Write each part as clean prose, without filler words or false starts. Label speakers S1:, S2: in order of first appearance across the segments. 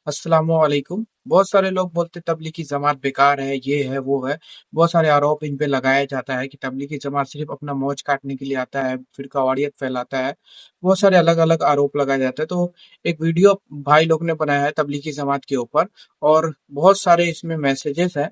S1: अस्सलामुअलैकुम। बहुत सारे लोग बोलते तबलीगी जमात बेकार है, ये है, वो है। बहुत सारे आरोप इन पे लगाया जाता है कि तबलीगी जमात सिर्फ अपना मौज काटने के लिए आता है, फिरकावारियत फैलाता है। बहुत सारे अलग-अलग आरोप लगाए जाते हैं। तो एक वीडियो भाई लोग ने बनाया है तबलीगी जमात के ऊपर और बहुत सारे इसमें मैसेजेस हैं।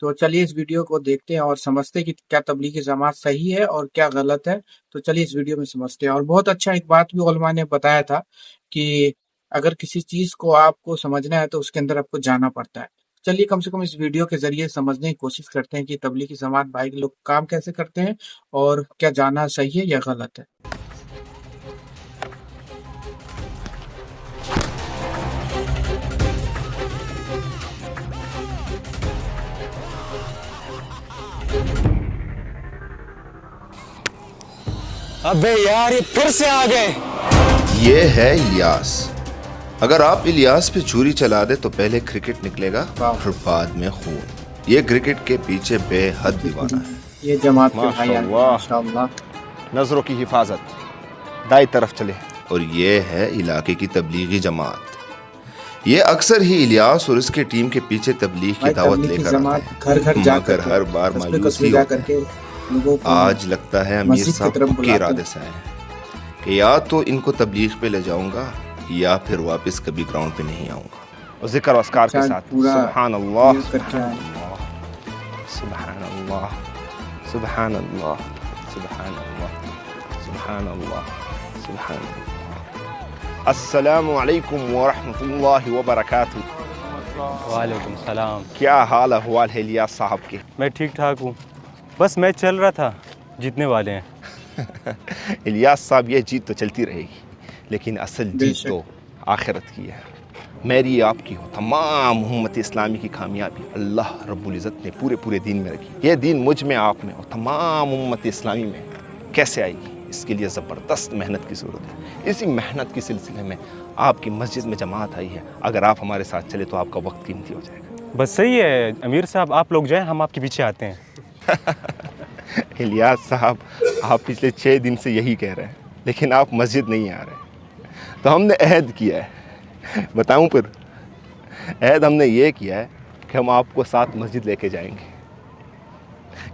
S1: तो चलिए इस वीडियो को देखते हैं और समझते हैं कि क्या तबलीगी जमात सही है और क्या गलत है। तो चलिए इस वीडियो में समझते हैं। और बहुत अच्छा एक बात भी उलमा ने बताया था कि अगर किसी चीज को आपको समझना है तो उसके अंदर आपको जाना पड़ता है। चलिए कम से कम इस वीडियो के जरिए समझने की कोशिश करते हैं कि तबलीगी जमात भाई लोग काम कैसे करते हैं और क्या जाना सही है या गलत है।
S2: अबे यार ये फिर से आ गए।
S3: ये है इलियास। अगर आप इलियास पे छुरी चला दे तो पहले क्रिकेट निकलेगा और बाद में खून। ये क्रिकेट के पीछे बेहद दीवाना है।
S1: ये जमात के भाई
S2: माशाअल्लाह।
S1: माशाअल्लाह।
S2: नजरों की हिफाजत, दाई तरफ चले।
S3: और ये है इलाके की तबलीगी जमात। ये अक्सर ही इलियास और उसके टीम के पीछे तबलीग की
S1: भाई
S3: दावत
S1: तबलीगी
S3: लेकर आता
S1: जमात
S3: है,
S1: घर घर जा
S3: मगर हर बार मायूसी
S1: जा
S3: होती है।
S1: करके लोगों को
S3: आज लगता है अमीर
S1: मस्जिद की
S3: साहब
S1: तरफ
S3: के
S1: बुलाते
S3: इरादे
S1: हैं।
S3: से आए हैं कि या तो इनको तबलीग पे ले जाऊंगा या फिर वापस कभी ग्राउंड पे नहीं आऊंगा।
S2: और जिक्र अस्कार के
S1: शायद
S2: साथ
S1: पूरा
S2: सुभान अल्लाह,
S1: यूज़ करके आए।
S2: सुभान अल्लाह, सुभान अल्लाह, सुभान अल्लाह, सुभान अल्लाह, सुभान अल्लाह। अस्सलामु अलैकुम व रहमतुल्लाहि व बरकातुहू।
S4: वालेकुम सलाम।
S2: क्या हाल अहवाल है इलियास साहब के?
S4: मैं ठीक ठाक हूँ, बस मैच चल रहा था, जीतने वाले हैं।
S2: इलियास साहब ये जीत तो चलती रहेगी, लेकिन असल जीत
S1: बेशक।
S2: तो आखिरत की है। मेरी आपकी हो, तमाम उम्मत इस्लामी की कामयाबी अल्लाह रब्बुल इज़्ज़त ने पूरे पूरे दीन में रखी। ये दीन मुझ में, आप में और तमाम उम्मत इस्लामी में कैसे आएगी, इसके लिए ज़बरदस्त मेहनत की ज़रूरत है। इसी मेहनत के सिलसिले में आपकी मस्जिद में जमात आई है। अगर आप हमारे साथ चले तो आपका वक्त कीमती हो जाएगा।
S4: बस सही है अमीर साहब, आप लोग जाएं, हम आपके पीछे आते हैं।
S2: इलियास साहब, आप पिछले 6 दिन से यही कह रहे हैं, लेकिन आप मस्जिद नहीं आ रहे। तो हमने अहद किया है, बताऊं फिर? अहद हमने ये किया है कि हम आपको साथ मस्जिद लेके जाएंगे,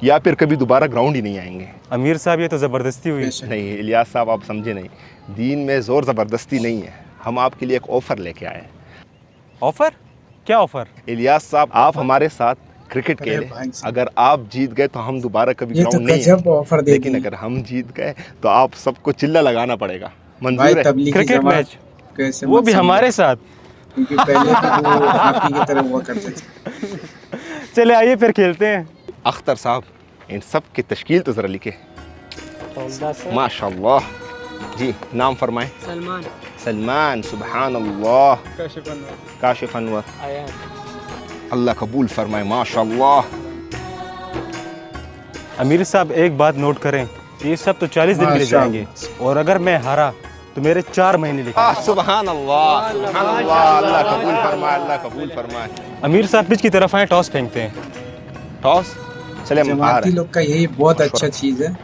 S2: या फिर कभी दोबारा ग्राउंड ही नहीं आएंगे।
S4: अमीर साहब ये तो ज़बरदस्ती हुई।
S1: बेशक।
S2: नहीं इलियास साहब, आप समझे नहीं। दीन में ज़ोर ज़बरदस्ती नहीं है। हम आपके लिए एक ऑफ़र लेके आए हैं।
S4: ऑफर? क्या ऑफर?
S2: इलियास साहब, आप हमारे साथ क्रिकेट
S1: अरे
S2: खेलें।
S1: भाई साहब।
S2: अगर आप जीत गए तो हम दोबारा कभी
S1: ये तो
S2: ग्राउंड नहीं
S1: गजब ऑफर दे
S2: लेकिन
S1: दी।
S2: अगर हम जीत गए तो आप सबको चिल्ला लगाना पड़ेगा।
S1: भाई
S2: मंजूर है?
S1: तबलीगी
S4: क्रिकेट
S1: जमात
S4: मैच,
S1: कैसे
S4: वो
S1: मत
S4: भी
S1: समझो।
S4: हमारे साथ।
S1: क्योंकि पहले भी वो आप ही की तरह हुआ करते थे।
S4: चले आइए फिर खेलते हैं।
S2: अख्तर साहब, इन सब की तश्कील तो ज़रा लिखे। माशाल्लाह। जी, नाम फरमाएं।
S5: सलमान।
S2: सलमान, सुबहान अल्लाह। काशिफ अनवर। अल्लाह कबूल फरमाए, माशाल्लाह।
S4: अमीर साहब एक बात नोट करें, ये सब तो 40 दिन के लिए
S1: माशाअल्लाह।
S4: जाएंगे और अगर मैं हारा तो मेरे 4 महीने लिखे।
S2: सुबहान अल्लाह, सुबहान अल्लाह। अल्लाह कबूल फरमाए, अल्लाह कबूल फरमाए।
S4: अमीर साहब पिच की तरफ आए, टॉस फेंकते हैं।
S2: टॉस? चले हम आ
S1: जमाती
S2: रहे हैं।
S1: लोग का यही बहुत अच्छा चीज है।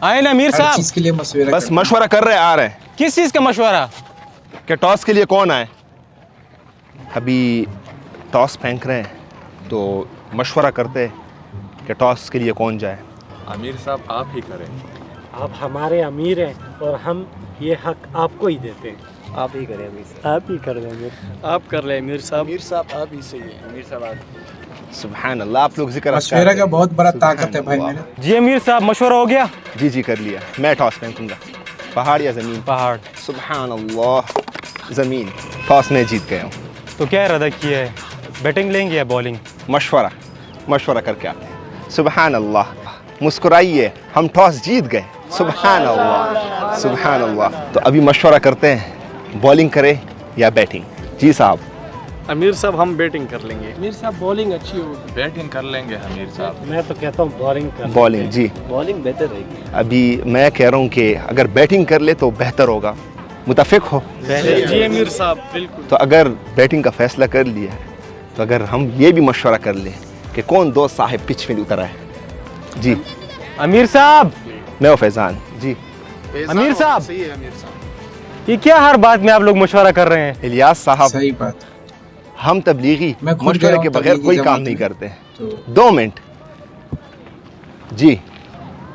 S4: आए ना अमीर
S1: हर
S4: साहब।
S1: चीज के लिए मशवरा
S2: बस
S1: करना।
S2: मशवरा कर रहे, आ रहे हैं।
S4: किस चीज़ का मशवरा?
S2: कि टॉस के लिए कौन आए? अभी टॉस फेंक रहे हैं तो मशवरा करते हैं कि टॉस के लिए कौन जाए।
S6: आमिर साहब आप ही करें।
S5: आप हमारे अमीर हैं और हम ये हक आपको ही देते हैं।
S7: आप ही करें अमीर साहब।
S5: आप ही कर देंगे।
S7: आप कर ले अमीर साहब।
S6: आमिर साहब आप ही सही है। आमिर साहब आप।
S2: सुभान अल्लाह। आप लोग जिक्र
S1: मशवरा का बहुत बड़ा ताकत है भाई
S2: सुभान
S1: मेरे।
S4: जी अमीर साहब, मशवरा हो गया?
S2: जी जी कर लिया। मैं टॉस फेंकूंगा। पहाड़ या ज़मीन?
S4: पहाड़।
S2: सुभान अल्लाह। ज़मीन। टॉस में जीत गया हूँ।
S4: तो क्या इरादा किया है, बैटिंग लेंगे या बॉलिंग?
S2: मशवरा करके आते हैं। सुभान अल्लाह। मुस्कुराइए, हम टॉस जीत गए। सुभान अल्लाह, सुभान अल्लाह। तो अभी मशवरा करते हैं, बॉलिंग करें या बैटिंग? जी साहब।
S7: अमीर साहब हम बैटिंग कर लेंगे।
S5: अमीर साहब बॉलिंग अच्छी होगी।
S6: बैटिंग कर लेंगे आमिर साहब।
S5: मैं तो कहता हूँ बॉलिंग कर।
S2: बॉलिंग जी।
S7: बॉलिंग बेहतर रहेगी।
S2: अभी मैं कह रहा हूँ कि अगर बैटिंग कर ले तो बेहतर होगा। मुतफिक हो?
S7: जी अमीर साहब बिल्कुल।
S2: तो अगर बैटिंग का फैसला कर लिया है तो अगर हम ये भी मशवरा कर लें कि कौन दोस्त साहिब पिच में उतर आए। जी
S4: अमीर साहब।
S2: मैं फैजान जी।
S4: अमीर साहब,
S6: सही है आमिर साहब।
S4: ये क्या हर बात में आप लोग मशवरा कर रहे हैं?
S2: इलियास साहब,
S1: सही बात।
S2: हम तबलीगी
S1: मैं खुद
S2: मशवरे
S1: गया
S2: के
S1: हूँ
S2: बगैर
S1: तबलीगी
S2: कोई
S1: जमात
S2: काम नहीं
S1: में।
S2: करते।
S1: तो
S2: 2 मिनट जी।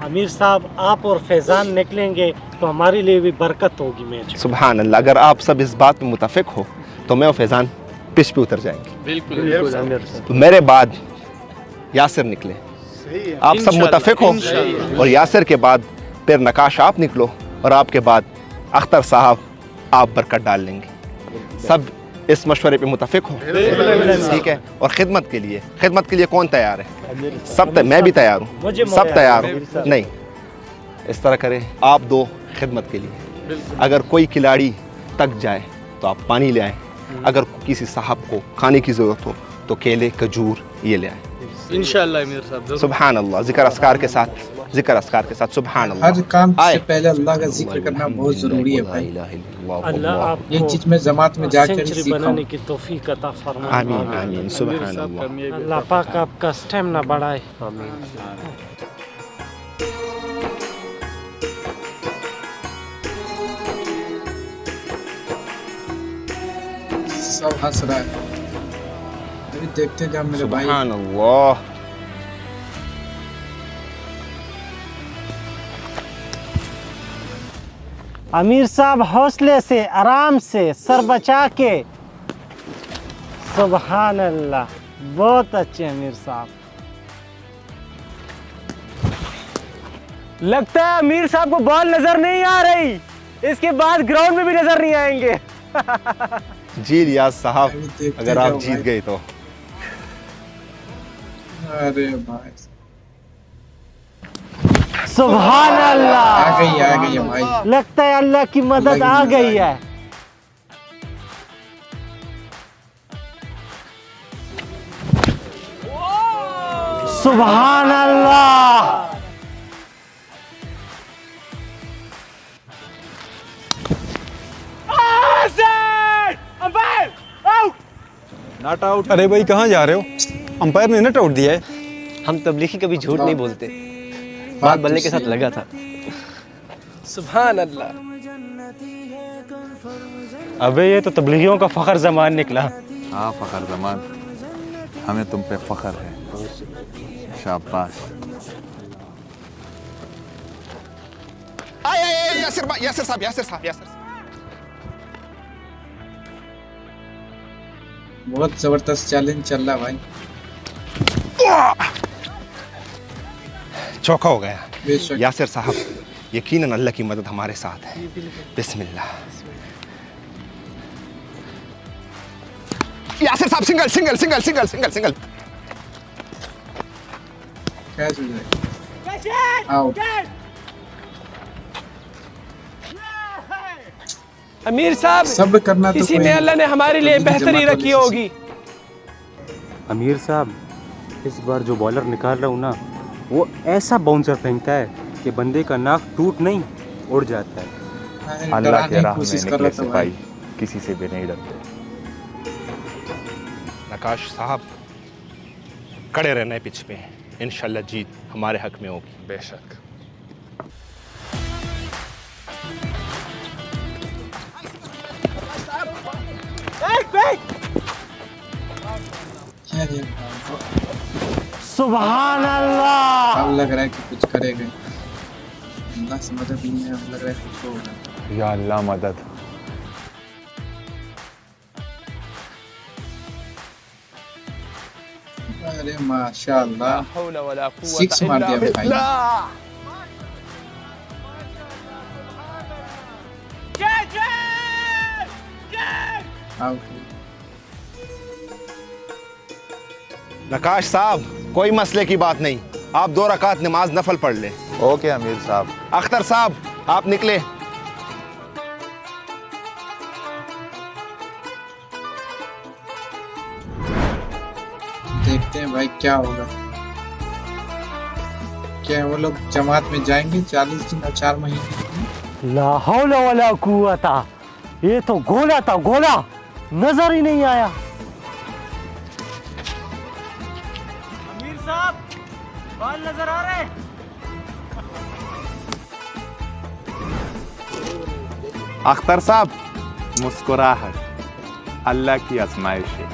S5: अमीर साहब आप और फैज़ान निकलेंगे तो हमारे लिए भी बरकत होगी मैच में।
S2: सुभान अल्लाह, अगर आप सब इस बात में मुतफिक हो तो मैं और फैज़ान पिच पे उतर जाएंगे।
S6: बिल्कुल
S7: बिल्कुल अमीर साहब।
S2: तो मेरे बाद यासिर निकले, आप सब मुतफिक हो, और यासिर के बाद फिर नकाश आप निकलो, और आपके बाद अख्तर साहब आप बरकत डाल लेंगे। सब इस मशवरे पे मुतफिक हो? ठीक है। और खिदमत के लिए कौन तैयार है? सब मैं भी तैयार हूँ, सब तैयार हो? नहीं, इस तरह करें, आप 2 खिदमत के लिए। अगर कोई खिलाड़ी तक जाए तो आप पानी ले आए, अगर किसी साहब को खाने की ज़रूरत हो तो केले खजूर ये ले आए।
S7: इंशाल्लाह अमीर साहब।
S2: सुभान अल्लाह, जिक्र अस्कार के साथ सुभान अल्लाह।
S1: हर काम से
S2: आए।
S1: पहले अल्लाह का जिक्र करना बहुत जरूरी है भाई।
S5: अल्लाह
S1: ये
S5: आपको
S1: चीज मैं जमात में जाकर
S5: सेंचुरी
S1: सीखा
S5: बनाने
S1: हूँ।
S5: की तौफीक अता फरमाए।
S2: आमीन आमीन सुभान अल्लाह।
S5: अल्लाह पाक आपका स्टेमिना बढ़ाए।
S1: सब हंस रहा है, अभी देखते जा मेरे भाई।
S2: सुभान अल्लाह।
S5: अमीर साहब हौसले से, आराम से, सर बचा के। सुभान अल्लाह, बहुत अच्छे अमीर साहब।
S4: लगता है अमीर साहब को बॉल नजर नहीं आ रही, इसके बाद ग्राउंड में भी नजर नहीं आएंगे।
S2: जी रियाज साहब,
S1: अभी देखते
S2: अगर आप
S1: जाओ
S2: जीत
S1: भाई।
S2: गए तो
S1: अरे भाई
S5: सुभान अल्लाह,
S1: आ गई है भाई।
S5: लगता है अल्लाह की मदद आ गई है। सुभान अल्लाह।
S8: Not out. अरे भाई कहाँ जा रहे हो? अंपायर ने नॉट आउट दिया है।
S7: हम तबलीगी कभी झूठ नहीं बोलते, बात बल्ले के साथ लगा था। सुभान अल्लाह।
S4: अबे ये तो तबलीगियों का फखर जमान निकला।
S6: हाँ फ़खर जमान, हमें तुम पे फ़ख्र है। शाबाश।
S2: यासिर साहब।
S1: बहुत जबरदस्त चैलेंज चल रहा है भाई।
S2: चौका हो गया।
S1: बेशक।
S2: यासिर साहब, यकीनन अल्लाह की मदद हमारे साथ है। बिस्मिल्लाह। यासिर साहब सिंगल।
S1: कैच हो जाएगा। आउट।
S7: अमीर साहब,
S1: सब्र करना तो
S7: इसी
S1: कोई
S7: में अल्लाह ने हमारे लिए
S1: तबलीगी
S7: बेहतरी
S1: जमात
S7: रखी
S1: वाले
S7: होगी।
S4: अमीर साहब, इस बार जो बॉलर निकाल रहा हूँ ना, वो ऐसा बाउंसर फेंकता है कि बंदे का नाक टूट नहीं उड़ जाता है।
S1: से
S6: अल्लाह
S1: डराने
S6: के
S1: की
S6: राह में
S1: कोशिश कर
S6: निकले
S1: रहा था भाई।
S6: सिपाही किसी से भी नहीं डरते।
S2: नकाश साहब, कड़े रहना पिच पे, इंशाल्लाह जीत हमारे हक में होगी।
S6: बेशक।
S1: अरे भाई,
S5: सुभान अल्लाह।
S1: अब लग रहा है कि कुछ करेगा। अल्लाह से मदद नहीं है, अब लग रहा है कुछ होगा।
S6: या अल्लाह मदद।
S1: अरे माशाअल्लाह,
S7: हौला वला कुव्वता
S1: 6 मार
S7: इल्ला
S1: दिया भाई।
S7: बिल्लाह।
S1: आउट।
S2: नकाश साहब, कोई मसले की बात नहीं, आप 2 रकात नमाज नफल पढ़ लें।
S6: ओके अमीर साहब।
S2: अख्तर साहब, आप निकले।
S1: देखते हैं भाई क्या होगा। क्या वो लोग जमात में जाएंगे 40 दिन और 4 महीने?
S5: ला हौला वला कुव्वता, ये तो गोला था, गोला नजर ही नहीं आया।
S4: अमीर साहब, बॉल नजर आ रहे?
S6: अख्तर साहब, मुस्कुराहट अल्लाह की आजमाइश है।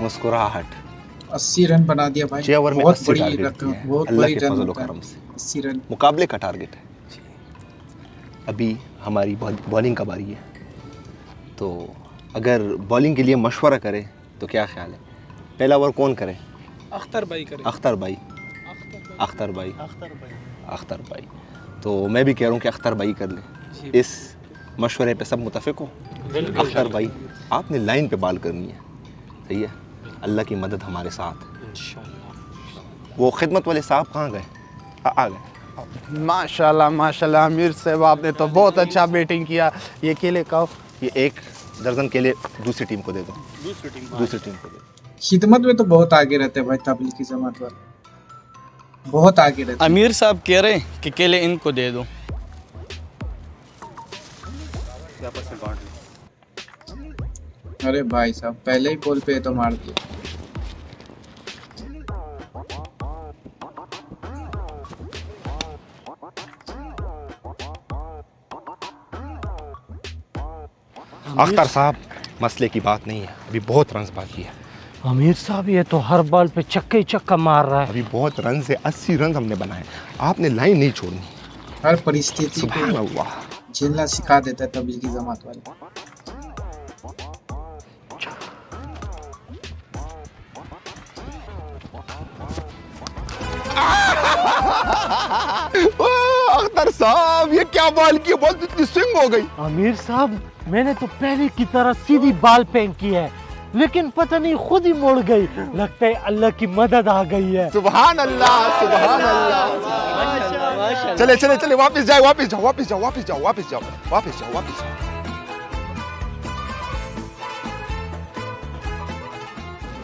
S2: मुस्कुराहट।
S1: 80 रन बना दिया भाई,
S2: 6 ओवर में
S1: बहुत
S2: 80
S1: बड़ी
S2: टारगेट
S1: रकम,
S2: किए हैं
S1: बहुत
S2: अल्लाह
S1: बड़ी
S2: के
S1: रन
S2: फजल व
S1: होता है।
S2: करम से।
S1: 80 रन
S2: मुकाबले का टारगेट है। अभी हमारी बॉलिंग का बारी है, तो अगर बॉलिंग के लिए मशवरा करें तो क्या ख्याल है? पहला ओवर कौन करे?
S9: अख्तर भाई करे।
S2: अख्तर भाई। तो मैं भी कह रहा हूँ कि अख्तर भाई कर ले। इस मशवरे पे सब मुतफिक हो? अख्तर भाई आपने लाइन पे बॉल करनी है, सही है? अल्लाह की मदद हमारे साथ है। वो खिदमत वाले साहब कहाँ गए? आ गए।
S9: माशाल्लाह माशाल्लाह अमीर साहब आपने तो बहुत अच्छा बैटिंग किया। ये केले का
S2: ये 1 दर्जन केले दूसरी टीम को दे दो। दूसरी टीम को दे दो।
S1: खिदमत में तो बहुत आगे रहते हैं भाई तबलीगी जमात वाले, बहुत आगे रहते हैं।
S10: अमीर साहब कह रहे हैं कि केले इनको दे दो।
S1: अरे भाई साहब पहले ही बॉल पे तो मार दिया।
S2: अख्तर साहब मसले की बात नहीं है, अभी बहुत रन बाकी है।
S5: अमीर साहब ये तो हर बॉल पे चक्का ही चक्का मार रहा है।
S2: अभी बहुत रन से 80 रन हमने बनाए, आपने लाइन नहीं छोड़नी।
S1: हर परिस्थिति
S2: सुभान अल्लाह।
S1: को झेलना सिखा देता है तबलीगी जमात वाले।
S2: अख्तर साहब ये क्या बॉल की, बॉल इतनी स्विंग हो गई।
S5: अमीर साहब मैंने तो पहले की तरह सीधी बॉल फेंकी है, लेकिन पता नहीं खुद ही मुड़ गई। लगता है अल्लाह की मदद आ गई है।
S2: सुभान अल्लाह, सुभान अल्लाह। चले चले चले, वापस जाओ, वापस जाओ, वापस जाओ, वापस जाओ, वापस जाओ, वापस जाओ, वापस जाओ।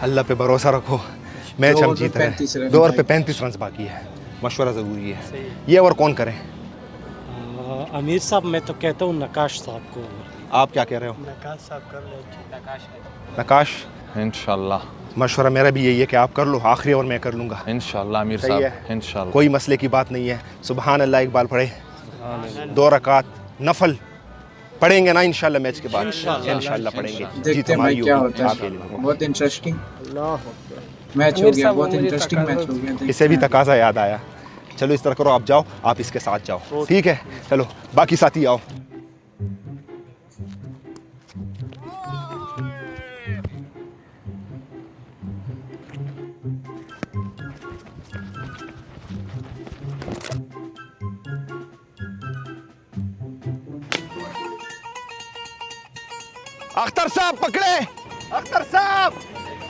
S2: अल्लाह पे भरोसा रखो, मैच हम जीत रहे हैं। 2 ओवर पे 35 रन बाकी है, मशवरा जरूरी है। ये ओवर कौन करे?
S5: अमीर साहब मैं तो कहता हूँ नकाश साहब को।
S2: आप क्या कह रहे हो?
S5: नकाश साहब कर लो।
S2: नकाश,
S6: इंशाल्लाह
S2: मशवरा मेरा भी यही है कि आप कर लो, आखिरी ओवर मैं कर लूंगा।
S6: इंशाल्लाह अमीर
S2: सही
S6: साहब,
S2: है।
S6: इंशाल्लाह।
S2: कोई मसले की बात नहीं है। सुभान अल्लाह इकबाल पढ़े, 2 रकात नफल पढ़ेंगे ना इंशाल्लाह मैच के बाद। इंशाल्लाह पढ़ेंगे।
S1: देखते हैं भाई क्या होता है। बहुत इंटरेस्टिंग मैच हो गया, बहुत इंटरेस्टिंग मैच हो गया।
S2: इसे भी तकाजा याद आया। चलो इस तरह करो, आप जाओ, आप इसके साथ जाओ, ठीक है? चलो बाकी साथी आओ। अख्तर साहब पकड़े, अख्तर साहब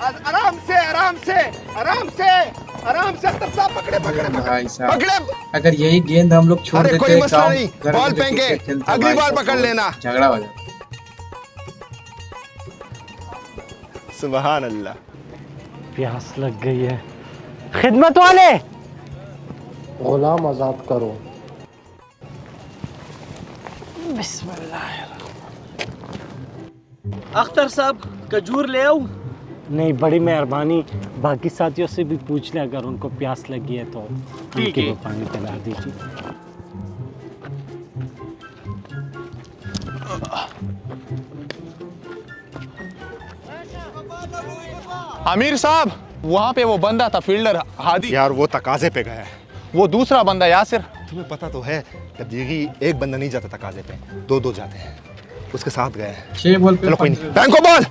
S2: आराम से आराम से आराम से आराम से। अख्तर साहब पकड़े पकड़े
S1: भाई साहब
S2: पकड़े।
S1: अगर यही गेंद हम लोग छोड़
S2: अरे
S1: देते
S2: कोई मसला
S1: गाँव
S2: नहीं,
S1: घर
S2: बॉल
S1: में
S2: फेंके,
S1: क्रिकेट खेलते
S2: अगली
S1: भाई
S2: बार
S1: साहब,
S2: पकड़
S1: तो
S2: लेना।
S1: झगड़ा हो जाता।
S2: सुभान अल्लाह।
S5: प्यास लग गई है। खिदमत वाले गुलाम आजाद करो। बिस्मिल्लाह।
S10: अख्तर साहब खजूर ले आओ।
S5: नहीं, बड़ी मेहरबानी। बाकी साथियों से भी पूछ ले, अगर उनको प्यास लगी है तो
S10: ठीक है।
S5: पानी पिला दीजिए।
S6: अमीर साहब वहाँ पे वो बंदा था फील्डर हादी,
S2: यार वो तकाजे पे गया है।
S6: वो दूसरा बंदा यासिर।
S2: तुम्हें पता तो है तबलीगी एक बंदा नहीं जाता तकाजे पे, 2-2 जाते हैं। उसके साथ गए हैं।
S1: 6 बॉल पे
S2: चलो कोई नहीं, बैंको बॉल।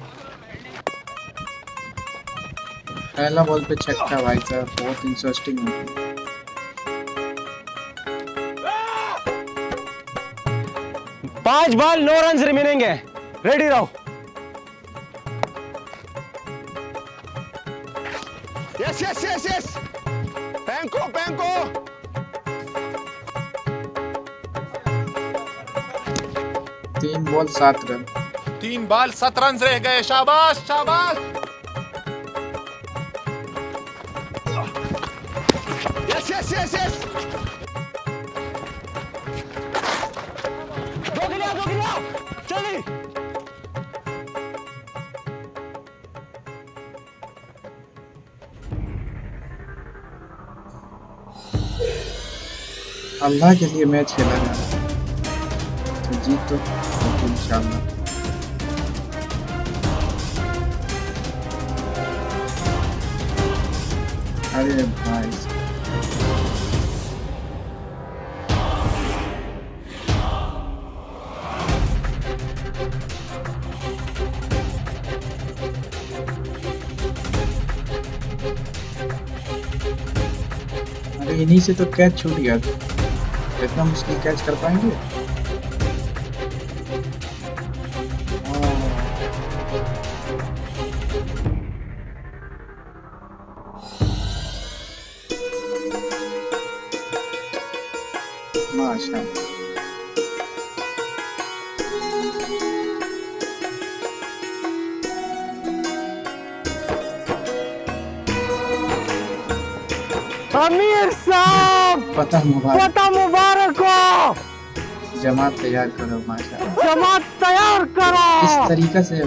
S1: पहला बॉल पे छक्का भाई साहब, बहुत इंटरेस्टिंग हो गया।
S7: पांच बॉल 9 रन रिमेनिंग है, रेडी रहो।
S2: यस यस यस यस, बैंको बैंको।
S1: 3 बॉल 7 रन।
S6: 3 बॉल 7 रन रह गए। शाबाश शाबाश।
S2: Yes yes yes yes.
S7: दो के लिए चलिए।
S1: अल्लाह के लिए मैच खेला जा रहा है, तो जीत तो इंशाल्लाह। अरे भाई अरे इन्हीं से तो कैच छूट गया था। इतना मुश्किल कैच कर पाएंगे? माशाल्लाह।
S5: अमीर साहब
S1: फतह मुबारक।
S5: पता मुबारक हो।
S1: जमात तैयार करो माशाल्लाह।
S5: जमात तैयार करो।
S1: इस तरीके से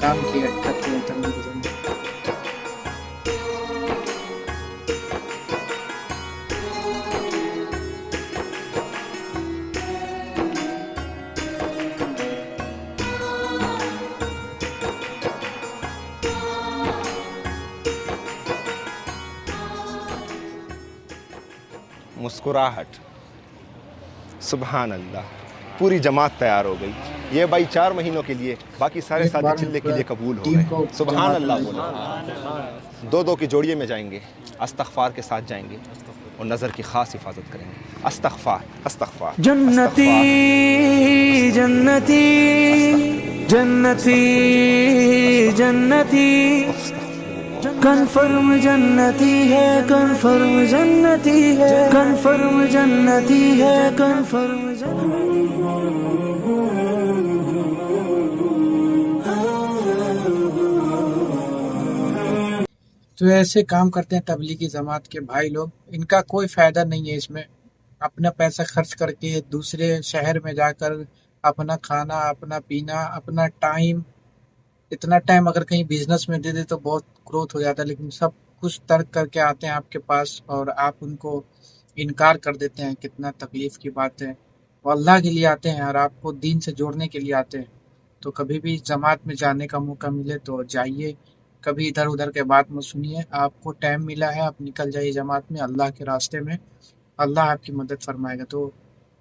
S1: काम किया करते हैं तबलीगी जमात।
S2: मुस्कुराहट, सुबहान अल्लाह, पूरी जमात तैयार हो गई। ये भाई 4 महीनों के लिए, बाकी सारे
S1: एक
S2: साथी
S1: बार
S2: चिल्ले के लिए कबूल हो
S1: टीम को
S2: गए। सुबहान
S1: जमात
S2: अल्लाह
S1: में
S2: बोला। 2-2 की जोड़िए में जाएंगे, अस्तगफार के साथ जाएंगे और नज़र की खास हिफाजत करेंगे। अस्तगफार, अस्तगफार,
S11: जन्नती जन्नती जन्नती जन्नती कन्फर्म जन्नती है, कन्फर्म जन्नती है, कन्फर्म जन्नती है, कन्फर्म
S1: तो ऐसे काम करते हैं तबलीगी जमात के भाई लोग। इनका कोई फायदा नहीं है इसमें। अपना पैसा खर्च करके दूसरे शहर में जाकर अपना खाना, अपना पीना, अपना टाइम, इतना टाइम अगर कहीं बिजनेस में दे दे तो बहुत ग्रोथ हो जाता है, लेकिन सब कुछ तर्क करके आते हैं आपके पास और आप उनको इनकार कर देते हैं। कितना तकलीफ की बात है। वो अल्लाह के लिए आते हैं और आपको दीन से जोड़ने के लिए आते हैं। तो कभी भी जमात में जाने का मौका मिले तो जाइए, कभी इधर उधर के बात मत सुनिए। आपको टाइम मिला है, आप निकल जाइए जमात में, अल्लाह के रास्ते में। अल्लाह आपकी मदद फरमाएगा। तो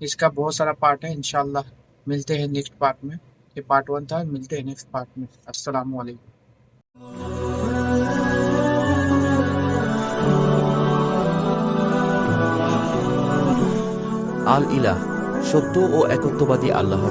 S1: इसका बहुत सारा पार्ट है। इंशाल्लाह मिलते हैं नेक्स्ट पार्ट में। ये पार्ट 1 था, मिलते हैं नेक्स्ट पार्ट में। अस्सलाम वालेकुम।
S11: আল ইলাহ, সত্য ও একত্ববাদী আল্লাহ।